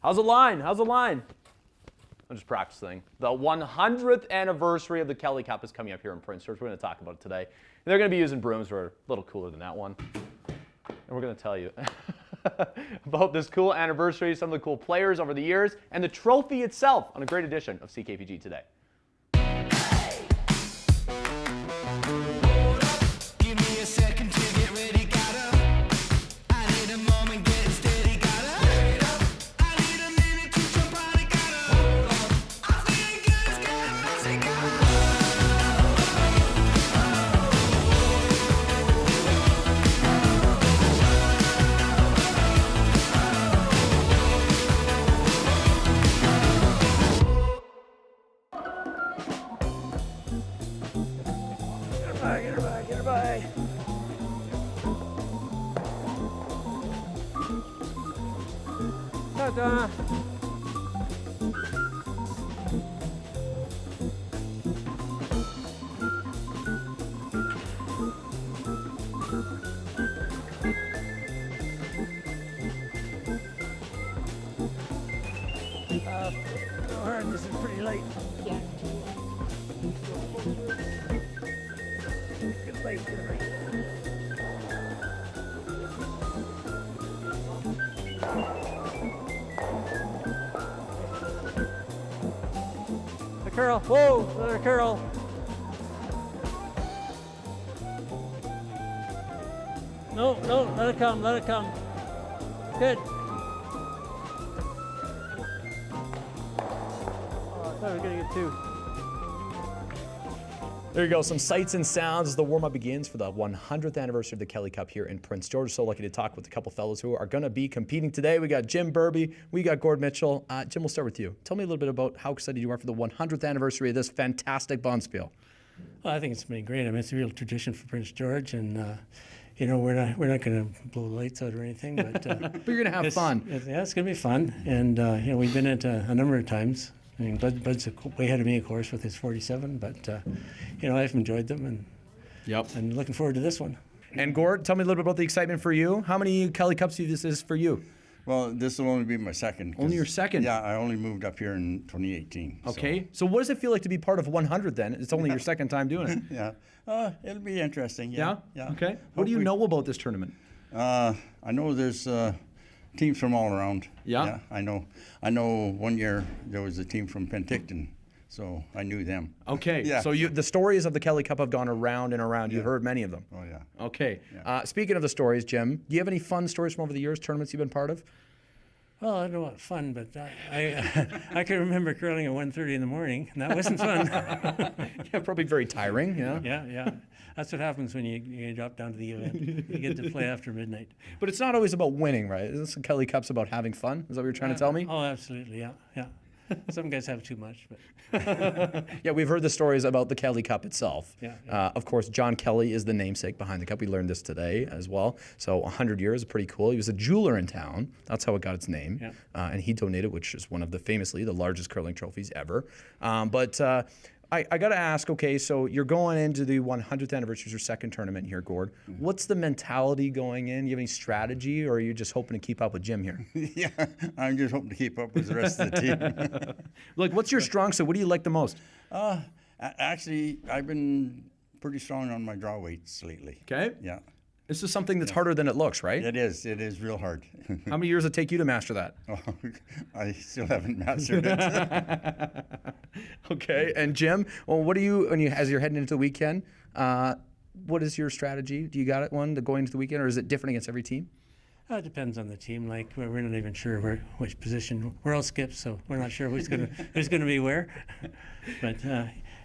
How's the line? How's the line? I'm just practicing. The 100th anniversary of the Kelly Cup is coming up here in Prince George. We're going to talk about it today. And they're going to be using brooms that are a little cooler than that one. And we're going to tell you about this cool anniversary, some of the cool players over the years, and the trophy itself on a great edition of CKPG Today. Get her by. Ta-da. This is pretty late. Yeah. Get late. The curl. Whoa, another curl. No, let it come, let it come. Good. Oh, I thought we were getting it too. There you go, some sights and sounds as the warm-up begins for the 100th anniversary of the Kelly Cup here in Prince George. So lucky to talk with a couple fellows who are going to be competing today. We got Jim Burby, we got Gord Mitchell. Jim, we'll start with you. Tell me a little bit about how excited you are for the 100th anniversary of this fantastic bonspiel. Well, I think it's been great. I mean, it's a real tradition for Prince George, and you know, we're not going to blow the lights out or anything, but but you're going to have fun. Yeah, it's going to be fun, and you know, we've been at a number of times. I mean, Bud's way ahead of me, of course, with his 47, but you know, I've enjoyed them, and and looking forward to this one. And Gord, tell me a little bit about the excitement for you. How many Kelly Cups this is for you? Well, this will only be my second. Only your second? Yeah, I only moved up here in 2018. Okay, so what does it feel like to be part of 100 then? It's only your second time doing it. Yeah, it'll be interesting. Yeah. Okay. What do you know about this tournament? I know there's teams from all around. Yeah. I know 1 year there was a team from Penticton, so I knew them. Okay. Yeah. So the stories of the Kelly Cup have gone around and around. You've heard many of them. Oh yeah. Okay. Yeah. Speaking of the stories, Jim, do you have any fun stories from over the years, tournaments you've been part of? Well, I don't know what fun, but I can remember curling at 1:30 in the morning, and that wasn't fun. Yeah, probably very tiring. Yeah. Yeah. That's what happens when you drop down to the event. You get to play after midnight. But it's not always about winning, right? Isn't the Kelly Cup's about having fun? Is that what you're trying to tell me? Oh, absolutely. Yeah. Some guys have too much, but yeah, we've heard the stories about the Kelly Cup itself. Yeah. Of course, John Kelly is the namesake behind the cup. We learned this today as well. So 100 years is pretty cool. He was a jeweler in town. That's how it got its name. Yeah. And he donated, which is one of the largest curling trophies ever. I got to ask, okay, so you're going into the 100th anniversary, your second tournament here, Gord. Mm-hmm. What's the mentality going in? Do you have any strategy, or are you just hoping to keep up with Jim here? Yeah, I'm just hoping to keep up with the rest of the team. Look, what's your strong suit? What do you like the most? Actually, I've been pretty strong on my draw weights lately. Okay. Yeah. This is something that's harder than it looks, right? It is. It is real hard. How many years did it take you to master that? Oh, I still haven't mastered it. Okay. And Jim, well, what do you, as you're heading into the weekend, what is your strategy? Do you got one to go into the weekend, or is it different against every team? It depends on the team. Like, we're not even sure which position. We're all skips, so we're not sure who's gonna be where. But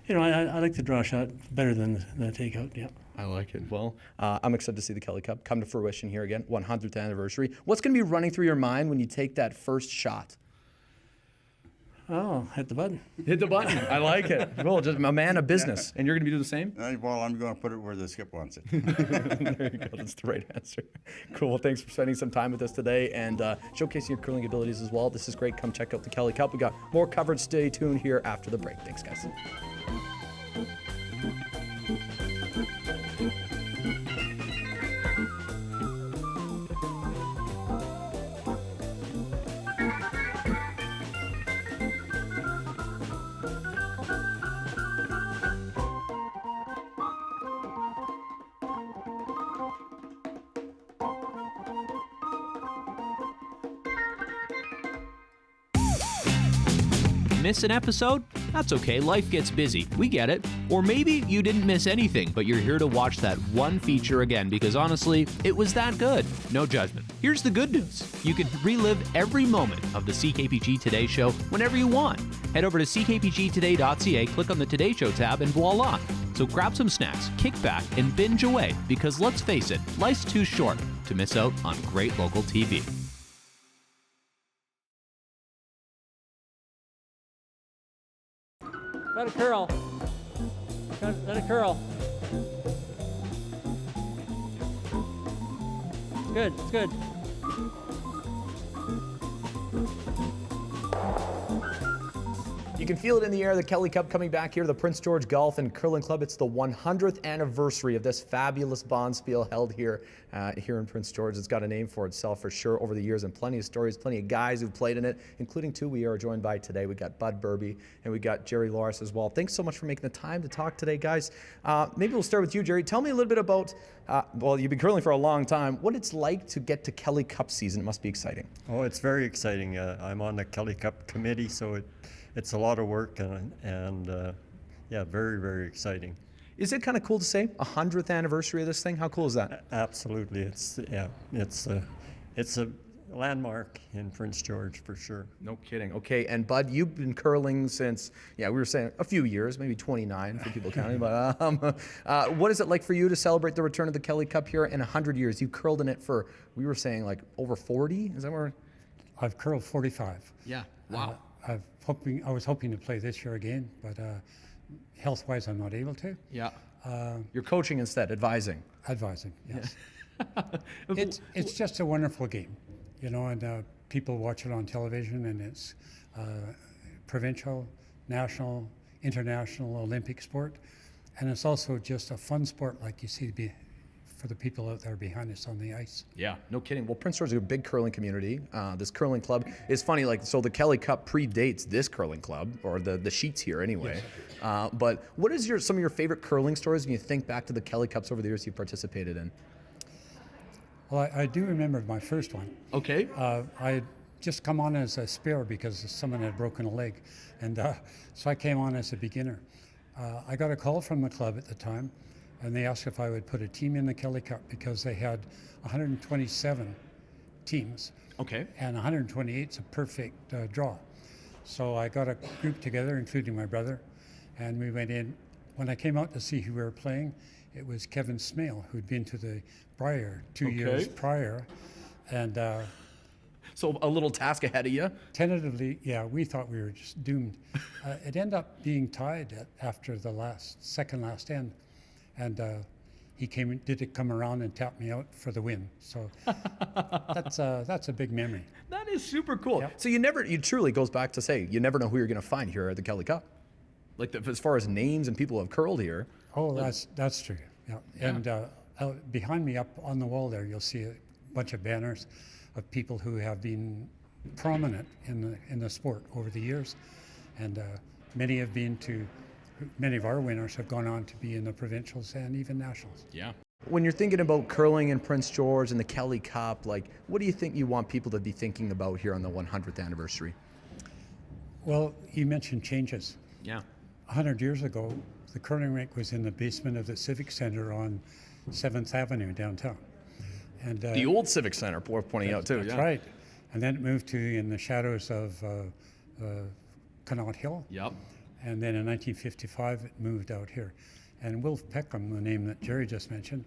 you know, I like the draw shot better than the takeout. Yeah. I like it. Well, I'm excited to see the Kelly Cup come to fruition here again, 100th anniversary. What's going to be running through your mind when you take that first shot? Oh, hit the button. Hit the button. I like it. Well, just a man of business. And you're going to be doing the same? Well, I'm going to put it where the skip wants it. There you go. That's the right answer. Cool. Well, thanks for spending some time with us today and showcasing your curling abilities as well. This is great. Come check out the Kelly Cup. We got more coverage. Stay tuned here after the break. Thanks, guys. miss an episode? That's okay, life gets busy. We get it. Or maybe you didn't miss anything, but you're here to watch that one feature again because honestly, it was that good. No judgment. Here's the good news. You can relive every moment of the CKPG Today Show whenever you want. Head over to ckpgtoday.ca, click on the Today Show tab, and voila. So grab some snacks, kick back, and binge away because let's face it, life's too short to miss out on great local TV. Let it curl. Let it curl. It's good. It's good. You can feel it in the air, the Kelly Cup coming back here to the Prince George Golf and Curling Club. It's the 100th anniversary of this fabulous bonspiel held here in Prince George. It's got a name for itself for sure over the years, and plenty of stories, plenty of guys who've played in it, including two we are joined by today. We got Bud Burby and we got Jerry Loris as well. Thanks so much for making the time to talk today, guys. Maybe we'll start with you, Jerry. Tell me a little bit about, well, you've been curling for a long time, what it's like to get to Kelly Cup season. It must be exciting. Oh, it's very exciting. I'm on the Kelly Cup committee, so it's a lot of work and yeah, very, very exciting. Is it kind of cool to say 100th anniversary of this thing? How cool is that? Absolutely. It's a landmark in Prince George for sure. No kidding. Okay, and Bud, you've been curling since, we were saying a few years, maybe 29 for people counting, but what is it like for you to celebrate the return of the Kelly Cup here in 100 years? You curled in it for, we were saying like over 40? Is that where? I've curled 45. Yeah, wow. I was hoping to play this year again, but health-wise, I'm not able to. Yeah. You're coaching instead, advising. Advising, yes. It's just a wonderful game, and people watch it on television, and it's provincial, national, international, Olympic sport, and it's also just a fun sport like you see for the people out there behind us on the ice. Yeah, no kidding. Well, Prince George is a big curling community. This curling club is funny, so the Kelly Cup predates this curling club, or the sheets here anyway. Yes. But what is some of your favorite curling stories when you think back to the Kelly Cups over the years you participated in? Well, I do remember my first one. Okay. I had just come on as a spare because someone had broken a leg, and so I came on as a beginner. I got a call from the club at the time, and they asked if I would put a team in the Kelly Cup because they had 127 teams. Okay. And 128 is a perfect draw. So I got a group together, including my brother, and we went in. When I came out to see who we were playing, it was Kevin Smale, who'd been to the Briar 2 years prior. And so a little task ahead of you? Tentatively, yeah, we thought we were just doomed. It ended up being tied after the second last end. And he did come around and tap me out for the win. So that's a big memory. That is super cool. Yep. So you truly goes back to say, you never know who you're going to find here at the Kelly Cup. Like as far as names and people who have curled here. Oh, that's true. Yeah. And behind me up on the wall there, you'll see a bunch of banners of people who have been prominent in the sport over the years. And many of our winners have gone on to be in the provincials and even nationals. Yeah. When you're thinking about curling in Prince George and the Kelly Cup, what do you think you want people to be thinking about here on the 100th anniversary? Well, you mentioned changes. Yeah. 100 years ago, the curling rink was in the basement of the Civic Center on 7th Avenue downtown. And the old Civic Center, worth pointing out too. That's right. And then it moved in the shadows of Connaught Hill. Yep. And then in 1955, it moved out here. And Wilf Peckham, the name that Jerry just mentioned,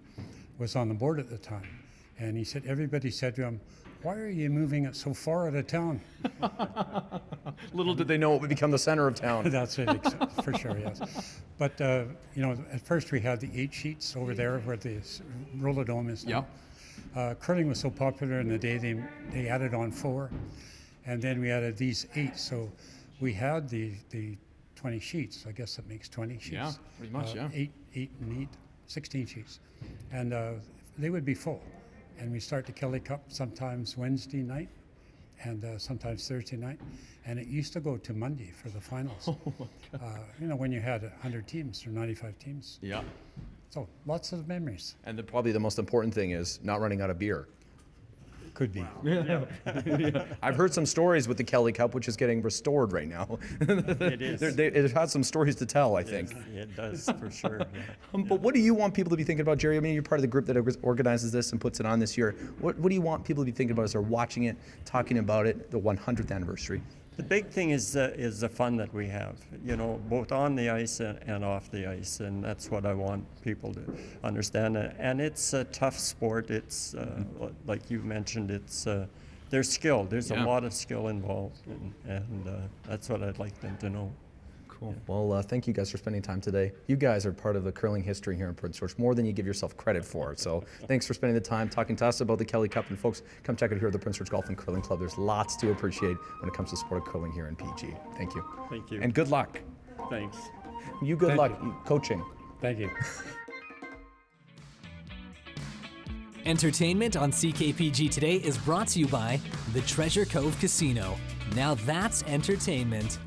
was on the board at the time. And he said, everybody said to him, why are you moving it so far out of town? Little did they know it would become the center of town. That's it, for sure, yes. But, at first we had the 8 sheets over there where the roller dome is now. Yep. Curling was so popular in the day, they added on 4. And then we added these 8. So we had the 20 sheets. I guess that makes 20 sheets. Yeah, pretty much, yeah. 8 and 8, 16 sheets. And they would be full. And we start the Kelly Cup sometimes Wednesday night and sometimes Thursday night. And it used to go to Monday for the finals. Oh my God. When you had 100 teams or 95 teams. Yeah. So lots of memories. And probably the most important thing is not running out of beer. Could be. I've heard some stories with the Kelly Cup, which is getting restored right now. It is. It has some stories to tell, I think. It does, for sure. Yeah. But what do you want people to be thinking about, Jerry? I mean, you're part of the group that organizes this and puts it on this year. What do you want people to be thinking about as they're watching it, talking about it, the 100th anniversary? The big thing is the fun that we have, you know, both on the ice and off the ice, and that's what I want people to understand. And it's a tough sport. It's like you mentioned. It's there's skill. There's a lot of skill involved, and that's what I'd like them to know. Cool. Well, thank you guys for spending time today. You guys are part of the curling history here in Prince George, more than you give yourself credit for. So thanks for spending the time talking to us about the Kelly Cup. And folks, come check it here at the Prince George Golf and Curling Club. There's lots to appreciate when it comes to sport of curling here in PG. Thank you. Thank you. And good luck. Thanks. You good Thank luck you. coaching. Thank you. Entertainment on CKPG Today is brought to you by the Treasure Cove Casino. Now that's entertainment.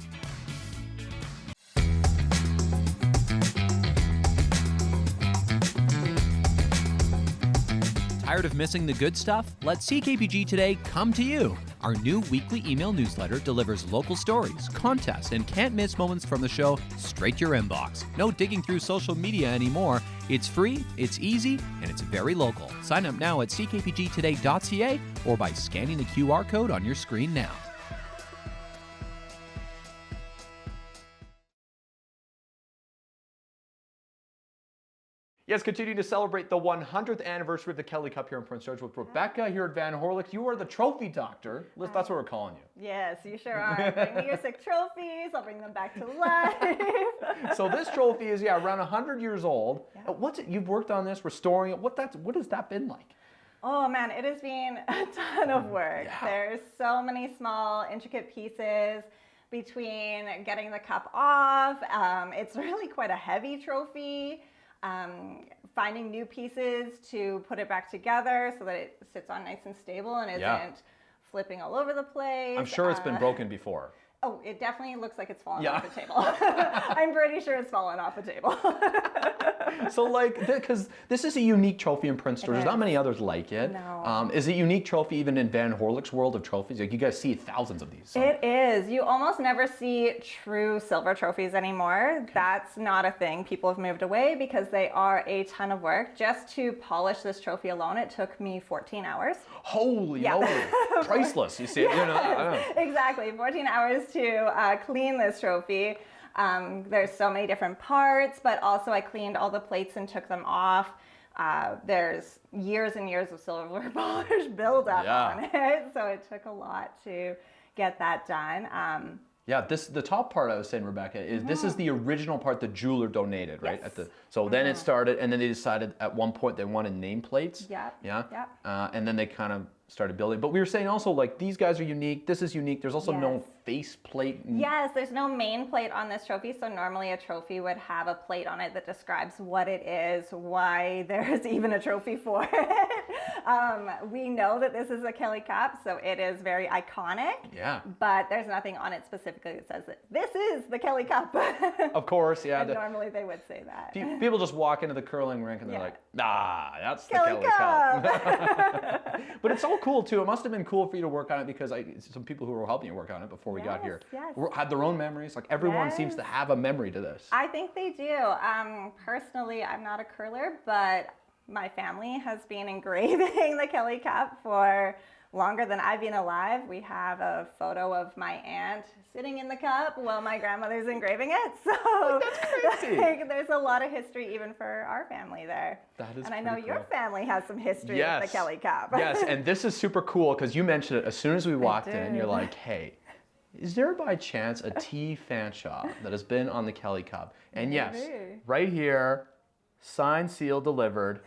Tired of missing the good stuff? Let CKPG Today come to you. Our new weekly email newsletter delivers local stories, contests, and can't-miss moments from the show straight to your inbox. No digging through social media anymore. It's free, it's easy, and it's very local. Sign up now at ckpgtoday.ca or by scanning the QR code on your screen now. Yes, continuing to celebrate the 100th anniversary of the Kelly Cup here in Prince George with Rebecca here at Van Horlick. You are the trophy doctor. Liz, that's what we're calling you. Yes, you sure are. Bring me your sick trophies. I'll bring them back to life. So this trophy is, around 100 years old. What's it? You've worked on this, restoring it. What has that been like? Oh man, it has been a ton of work. Yeah. There's so many small, intricate pieces between getting the cup off. It's really quite a heavy trophy. Finding new pieces to put it back together so that it sits on nice and stable and isn't flipping all over the place. I'm sure it's been broken before. Oh, it definitely looks like it's fallen off the table. I'm pretty sure it's fallen off the table. So, because this is a unique trophy in Prince George. There's not is. many others like it. No. Is it a unique trophy even in Van Horlick's world of trophies? Like, you guys see thousands of these. So. It is. You almost never see true silver trophies anymore. Okay. That's not a thing. People have moved away because they are a ton of work. Just to polish this trophy alone, it took me 14 hours. Holy moly. Priceless. You see it. Yes, exactly. 14 hours to clean this trophy. There's so many different parts, but also I cleaned all the plates and took them off. There's years and years of silver polish buildup on it, so it took a lot to get that done. The top part I was saying, Rebecca, is this is the original part the jeweler donated, right? Yes. Then it started, and then they decided at one point they wanted nameplates. Yep. And then they kind of started building. But we were saying also, like, these guys are unique. This is unique. There's also no face plate. Yes, there's no main plate on this trophy. So normally a trophy would have a plate on it that describes what it is, why there's even a trophy for it. We know that this is a Kelly Cup, so it is very iconic. Yeah. But there's nothing on it specifically that says that this is the Kelly Cup. Of course, And normally they would say that. People just walk into the curling rink and they're like, that's Kelly the Kelly Cup. Cup. But it's so cool too. It must have been cool for you to work on it because some people who were helping you work on it before we got here had their own memories. Like everyone seems to have a memory to this. I think they do. Personally, I'm not a curler, but my family has been engraving the Kelly Cup for longer than I've been alive. We have a photo of my aunt sitting in the cup while my grandmother's engraving it. So that's crazy. There's a lot of history even for our family there. That is and I know pretty your cool. family has some history with the Kelly Cup. Yes, and this is super cool because you mentioned it as soon as we walked in. You're like, hey, is there by chance a T Fanshawe that has been on the Kelly Cup? And yes, right here, signed, sealed, delivered.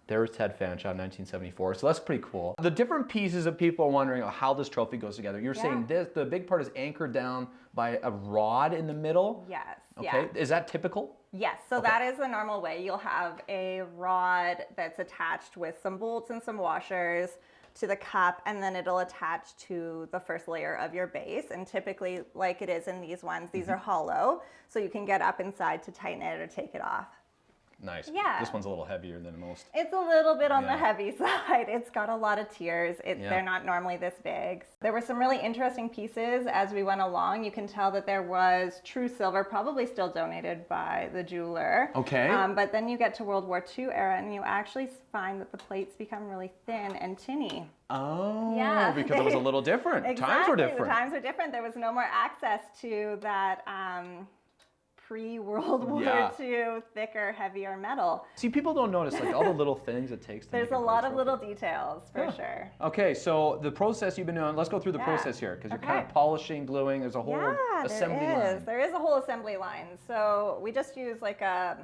There's Ted Fanshawe, 1974. So that's pretty cool. The different pieces that people are wondering how this trophy goes together. You're saying the big part is anchored down by a rod in the middle? Yes. Okay. Is that typical? Yes, so that is the normal way. You'll have a rod that's attached with some bolts and some washers to the cup, and then it'll attach to the first layer of your base. And typically, like it is in these ones, these are hollow, so you can get up inside to tighten it or take it off. Nice. Yeah. This one's a little heavier than most. It's a little bit on the Yeah. heavy side. It's got a lot of tiers. Yeah. They're not normally this big. There were some really interesting pieces as we went along. You can tell that there was true silver, probably still donated by the jeweler. Okay. But then you get to World War II era and you actually find that the plates become really thin and tinny. Oh, Yeah. because it was a little different. Exactly. Times were different. The times were different. There was no more access to that pre-World War Yeah. II thicker, heavier metal. See, people don't notice like all the little things it takes to There's make a great lot of trophy. little details for sure. Okay, so the process you've been doing, let's go through the Yeah. process here, because you're kind of Okay. polishing, gluing, there's a whole Yeah, assembly there is. line. There is a whole assembly line. So we just use like a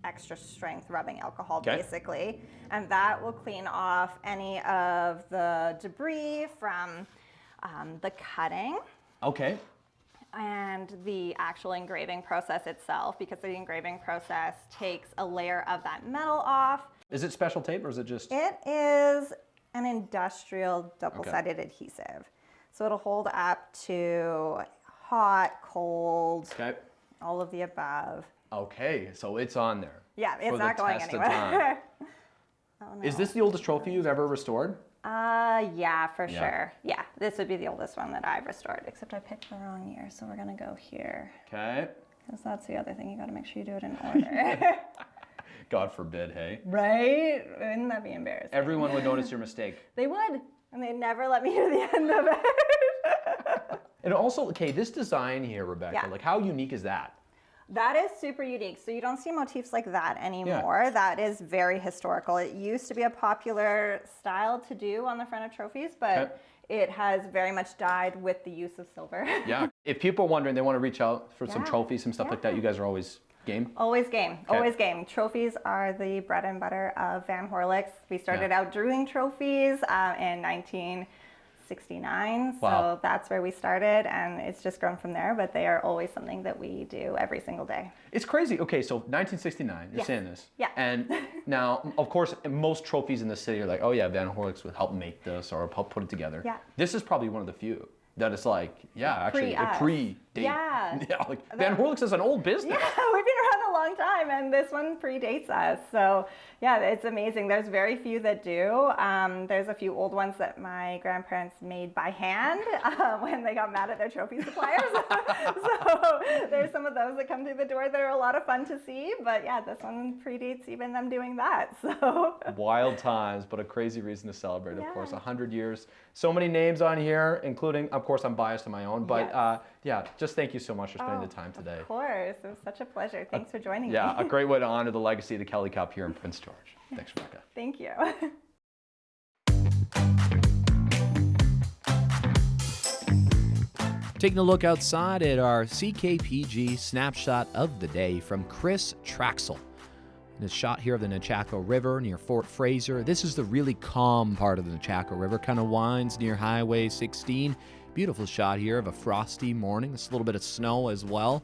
extra strength rubbing alcohol Okay. basically, and that will clean off any of the debris from the cutting Okay, and the actual engraving process itself, because the engraving process takes a layer of that metal off. is it special tape or is it just? It is an industrial double-sided adhesive. So it'll hold up to hot, cold, Okay. all of the above. Okay, so it's on there. Yeah, for it's the not going test of anywhere. time. Oh, no. Is this the oldest trophy you've ever restored? Yeah, for Yeah. sure. Yeah, this would be the oldest one that I've restored, except I picked the wrong year, so we're gonna go here. Okay. Because that's the other thing, you gotta make sure you do it in order. God forbid, hey. Right? Wouldn't that be embarrassing? Everyone would notice your mistake. They would, and they'd never let me hear the end of it. And also, okay, this design here, Rebecca, Yeah. like how unique is that? That is super unique. So you don't see motifs like that anymore. That is very historical. It used to be a popular style to do on the front of trophies, but Okay. it has very much died with the use of silver. Yeah. If people are wondering, they want to reach out for some Yeah. trophies, some stuff like that, you guys are always game? Always game. Always game. Trophies are the bread and butter of Van Horlick's. We started out doing trophies in 1969. Wow. So that's where we started, and it's just grown from there. But they are always something that we do every single day. It's crazy. Okay, so 1969, you're Yes. saying this. Yeah. And now, of course, most trophies in the city are like, oh yeah, Van Horlick's would help make this or help put it together. Yeah. This is probably one of the few that it's like, yeah, actually, it Pre-us. predate. Yeah. Yeah, like Van Horlick's is an old business. Yeah, we've been around a long time, and this one predates us. So, yeah, it's amazing. There's very few that do. There's a few old ones that my grandparents made by hand when they got mad at their trophy suppliers. So there's some of those that come through the door that are a lot of fun to see. But yeah, this one predates even them doing that. So Wild times, but a crazy reason to celebrate, of Yeah. course. 100 years. So many names on here, including, of course, I'm biased to my own, but Yes. yeah, just thank you so much for spending the time today. Of course, it was such a pleasure. Thanks for joining Yeah, a me. great way to honor the legacy of the Kelly Cup here in Prince George. Thanks, Rebecca. Thank you. Taking a look outside at our CKPG snapshot of the day from Chris Traxel. The shot here of the Nechako River near Fort Fraser. This is the really calm part of the Nechako River, kind of winds near Highway 16. Beautiful shot here of a frosty morning. There's a little bit of snow as well.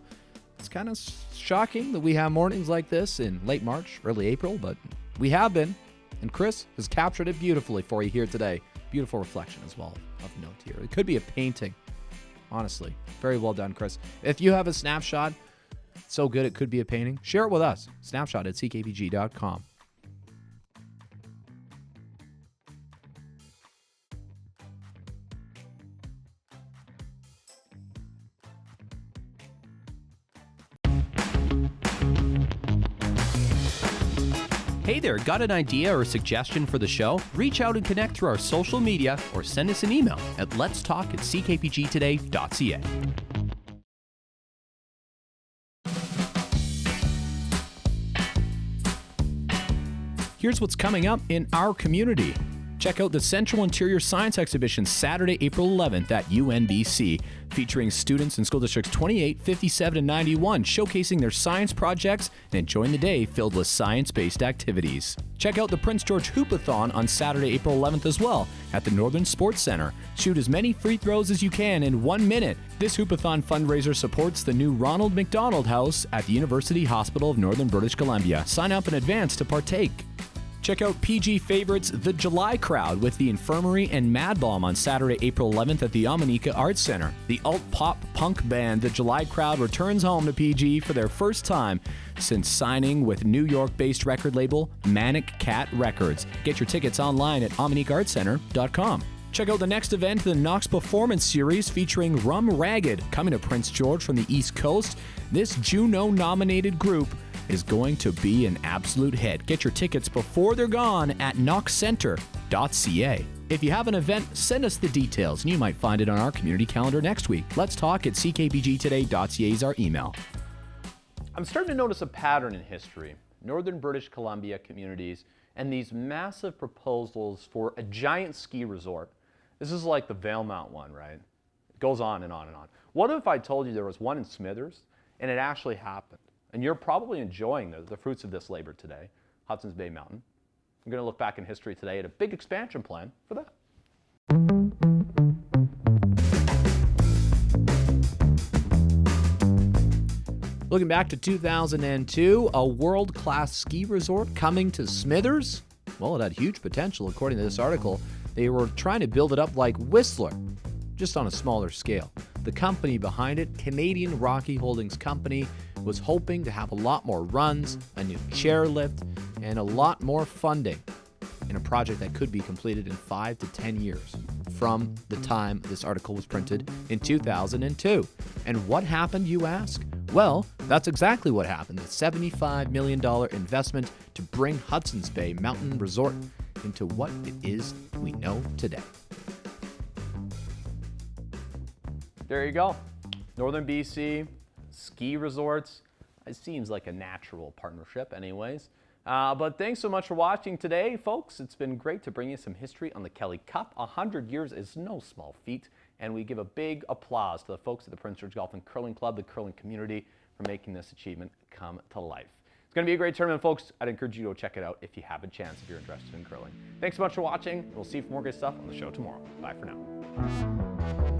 It's kind of shocking that we have mornings like this in late March, early April, but we have been. And Chris has captured it beautifully for you here today. Beautiful reflection as well of note here. It could be a painting. Honestly, very well done, Chris. If you have a snapshot, so good it could be a painting, share it with us. Snapshot at ckpg.com. Hey there, got an idea or suggestion for the show? Reach out and connect through our social media or send us an email at letstalk@ckpgtoday.ca. Here's what's coming up in our community. Check out the Central Interior Science Exhibition Saturday, April 11th at UNBC, featuring students in school districts 28, 57, and 91, showcasing their science projects and enjoying the day filled with science-based activities. Check out the Prince George Hoopathon on Saturday, April 11th as well at the Northern Sports Center. Shoot as many free throws as you can in 1 minute. This Hoopathon fundraiser supports the new Ronald McDonald House at the University Hospital of Northern British Columbia. Sign up in advance to partake. Check out PG Favorites The July Crowd with the Infirmary and Mad Bomb on Saturday, April 11th at the Dominica Arts Center. The alt-pop punk band The July Crowd returns home to PG for their first time since signing with New York-based record label Manic Cat Records. Get your tickets online at omniqueartcenter.com. Check out the next event, the Knox Performance Series featuring Rum Ragged, coming to Prince George from the East Coast. This Juno-nominated group is going to be an absolute hit. Get your tickets before they're gone at knoxcenter.ca. If you have an event, send us the details and you might find it on our community calendar next week. Let's talk at ckpgtoday.ca is our email. I'm starting to notice a pattern in history. Northern British Columbia communities and these massive proposals for a giant ski resort. This is like the Valemount one, right? It goes on and on and on. What if I told you there was one in Smithers and it actually happened? And you're probably enjoying the fruits of this labor today, Hudson's Bay Mountain. I'm going to look back in history today at a big expansion plan for that. Looking back to 2002, a world-class ski resort coming to Smithers? Well, it had huge potential, according to this article. They were trying to build it up like Whistler, just on a smaller scale. The company behind it, Canadian Rocky Holdings Company, was hoping to have a lot more runs, a new chairlift, and a lot more funding in a project that could be completed in 5 to 10 years from the time this article was printed in 2002. And what happened, you ask? Well, that's exactly what happened. The $75 million investment to bring Hudson's Bay Mountain Resort into what it is we know today. There you go. Northern BC, ski resorts. It seems like a natural partnership anyways. But thanks so much for watching today, folks. It's been great to bring you some history on the Kelly Cup. 100 years is no small feat, and we give a big applause to the folks at the Prince George Golf and Curling Club, the curling community, for making this achievement come to life. It's going to be a great tournament, folks. I'd encourage you to go check it out if you have a chance, if you're interested in curling. Thanks so much for watching. We'll see you for more good stuff on the show tomorrow. Bye for now.